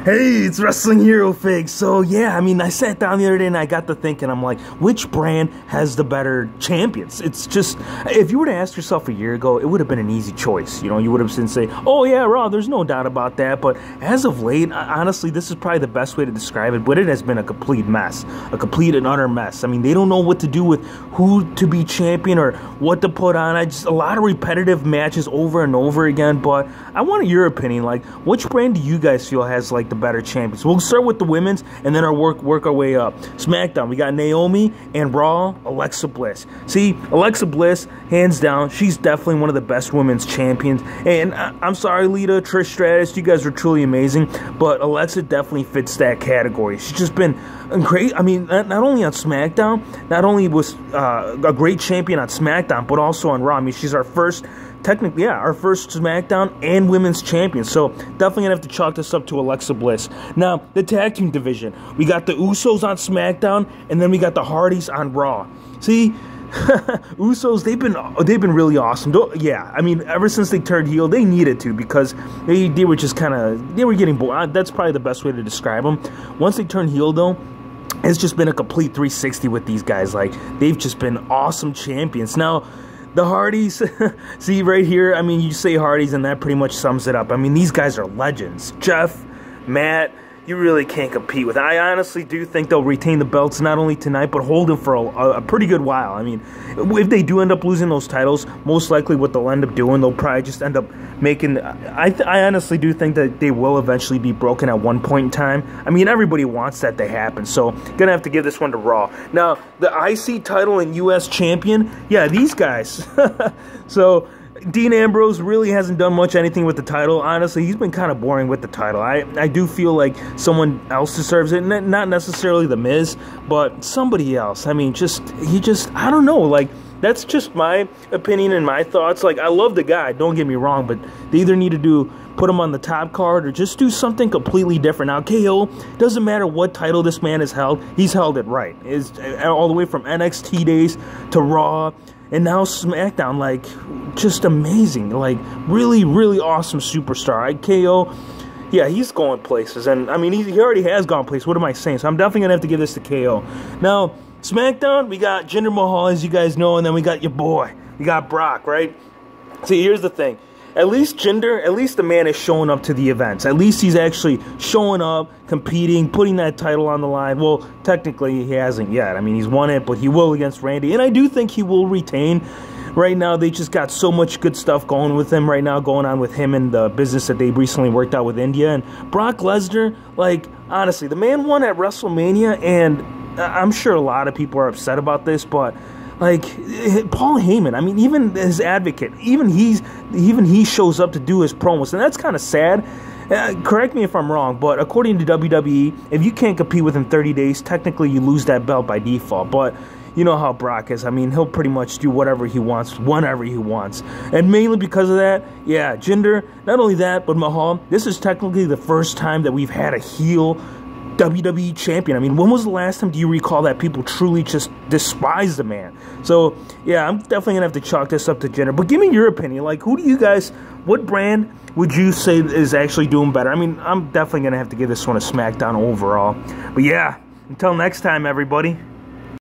Hey, it's Wrestling Hero Fig. So yeah, I mean, I sat down the other day and I got to thinking, I'm like, which brand has the better champions? It's just, if you were to ask yourself a year ago, it would have been an easy choice. You know, you would have been say, oh yeah, Raw, there's no doubt about that. But as of late, honestly, this is probably the best way to describe it, but it has been a complete mess, a complete and utter mess. I mean, they don't know what to do with who to be champion or what to put on. A lot of repetitive matches over and over again, but I want your opinion. Like, which brand do you guys feel has like the better champions? We'll start with the women's and then work our way up. SmackDown, we got Naomi, and Raw, Alexa Bliss. See, Alexa Bliss, hands down, she's definitely one of the best women's champions. And I'm sorry, Lita, Trish Stratus, you guys are truly amazing, but Alexa definitely fits that category. She's just been great. I mean, not only on SmackDown, not only was a great champion on SmackDown, but also on Raw. I mean, she's our first, technically, yeah, our first SmackDown and women's champion. So definitely gonna have to chalk this up to Alexa Bliss. Now, the tag team division, we got the Usos on SmackDown, and then we got the Hardys on Raw. See, Usos, they've been really awesome. Yeah, I mean, ever since they turned heel, they needed to, because they were just they were getting bored. That's probably the best way to describe them. Once they turned heel, though, it's just been a complete 360 with these guys. Like, they've just been awesome champions. Now, the Hardys, see right here, I mean, you say Hardys and that pretty much sums it up. I mean, these guys are legends. Jeff, Matt, you really can't compete with it. I honestly do think they'll retain the belts not only tonight, but hold them for a pretty good while. I mean, if they do end up losing those titles, most likely what they'll end up doing, they'll probably just end up making... I honestly do think that they will eventually be broken at one point in time. I mean, everybody wants that to happen, so gonna have to give this one to Raw. Now, the IC title and U.S. champion, yeah, these guys. So... Dean Ambrose really hasn't done much anything with the title. Honestly, he's been kind of boring with the title. I do feel like someone else deserves it. Not necessarily The Miz, but somebody else. I mean, I don't know. Like, that's just my opinion and my thoughts. Like, I love the guy, don't get me wrong, but they either need to put him on the top card or just do something completely different. Now, KO, doesn't matter what title this man has held, he's held it right. It's all the way from NXT days to Raw, and now SmackDown. Like, just amazing. Like, really, really awesome superstar. KO, yeah, he's going places. And, I mean, he already has gone places. What am I saying? So I'm definitely going to have to give this to KO. Now, SmackDown, we got Jinder Mahal, as you guys know, and then we got your boy. We got Brock, right? See, here's the thing. At least the man is showing up to the events. At least he's actually showing up, competing, putting that title on the line. Well, technically he hasn't yet. I mean, he's won it, but he will against Randy. And I do think he will retain. Right now, they just got so much good stuff going with him right now, going on with him and the business that they recently worked out with India. And Brock Lesnar, like, honestly, the man won at WrestleMania, and I'm sure a lot of people are upset about this, but... like, Paul Heyman, I mean, even his advocate, even he shows up to do his promos, and that's kind of sad. Correct me if I'm wrong, but according to WWE, if you can't compete within 30 days, technically you lose that belt by default. But you know how Brock is. I mean, he'll pretty much do whatever he wants, whenever he wants. And mainly because of that, yeah, Jinder, not only that, but Mahal, this is technically the first time that we've had a heel WWE champion. I mean, when was the last time do you recall that people truly just despise the man? So, yeah, I'm definitely going to have to chalk this up to Jinder. But give me your opinion. Like, who do you guys, what brand would you say is actually doing better? I mean, I'm definitely going to have to give this one a SmackDown overall. But, yeah, until next time, everybody.